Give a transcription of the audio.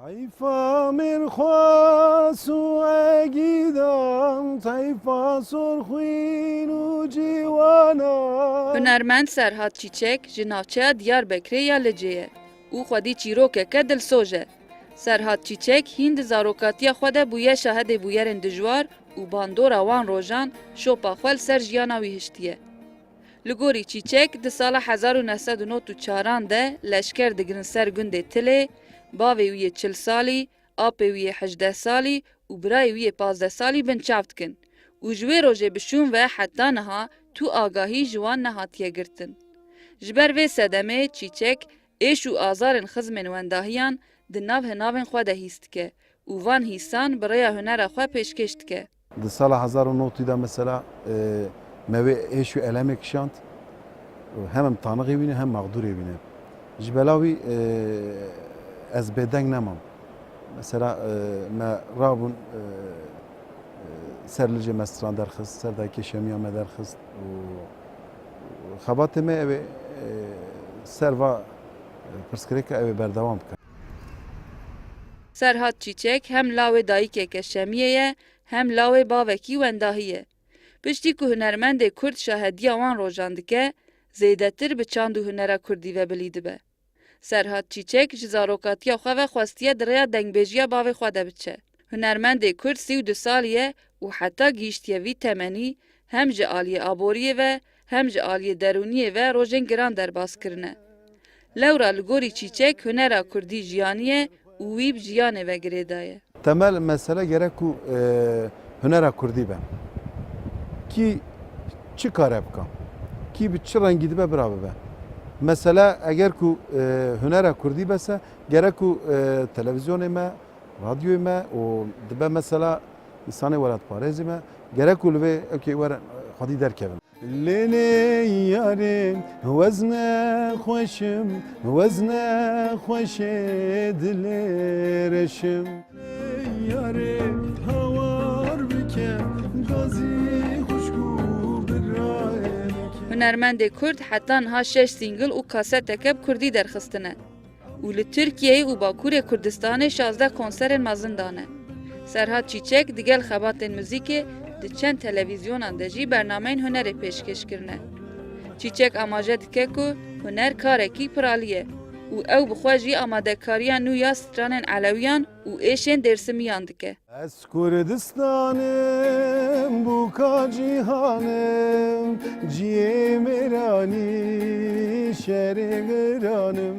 Tayfa mirxwasu egidam, tayfa sorxwin ciwana. Hunermend Serhat Çîçek ji navçeya Diyarbekirê ya Liceyê û xwedî çîrokeke dilsoz e. Serhat Çîçek hîn di zarokatiya xwe de bûye şahedê bûyerên dijwar û bandora wan rojan şopa xwe li ser jiyana wî hiştiye. Li gorî Çîçek di sala 1994 de leşker digirin ser gundê Tilê, bavê wî yê 40 salî, apê wî yê 18 salî û birayê wî yê 15 salî bin çav dikin û ji wê rojê bişûn ve heta niha tu agahî ji wan nehatiye girtin. Ji ber vê sedemê Çîçek êş û azarên xizmên wendahiyan di nav hinavên xwe de hîs dike û van hîsan bi rêya hunera xwe pêşkêş dike. Di sala 1990 de mesela me vê êş û elemê kişand hem tanıqê bîne hem mağdurê bîne. Ji bela wî ez bêdeng nemam. Mesela me rabûn ser licê me stran derxist, ser dayîkê şemiya me derxist û xebatê me ew ê ser va pirsgirêka ew ê berdewam bike. Serhat Çîçek hem lawê dayîkeke şemiyê ye hem lawê bavekî wendahî ye. Piştî ku hunermendê Kurd şahediya wan rojan dike, zêdetir bi çand û hunera Kurdî ve bilî dibe. Serhat Çîçek ji zarokatiya xwe ve xwestiye di rêya dengbêjiya bavê xwe de biçe. Hunermendê Kurd 32 salî ye û heta gihîştiye vî temenî hem ji aliyê aboriyê ve hem ji aliyê derûniyê ve rojên giran derbas kirine. Lewra li gorî Çîçek hunera Kurdî jiyanî ye û wî bi jiyanê ve girê daye. Temel mesele gerek ku hunera Kurdî be. Ki çi kare bika? Ki bi çi rengî dibe birabe be. Mesela eğer ku hunera Kurdî bese gerek ku televizyonê me, radyoyê me û dibe mesela insanê were parêzî me gerek ku li vê ekê were xwedî derkevin. Lêlê yarê wezne xweşim, wezne xweşê dilê reşim. Yarê hawar bike, gazî xuşkû birayê. Hunermendê Kurd heta niha 6 singl û kaseteke bi Kurdî derxistine û li Tirkiyeyê û Bakurê Kurdistanê 16 konserên mezin dane. Serhat Çîçek digel xebatên muzîkê di çend televîzyonan de jî bernameyên hunerê pêşkêş kirine. Çîçek amaje dike ku huner karekî piralî ye û ew bi xwe jî amadekariya nû ya stranên Elewiyan û êşên Dêrsimîyan dike. Ez Kurdistanım bu ka cihanım, ciyê mêranî şerê giranım.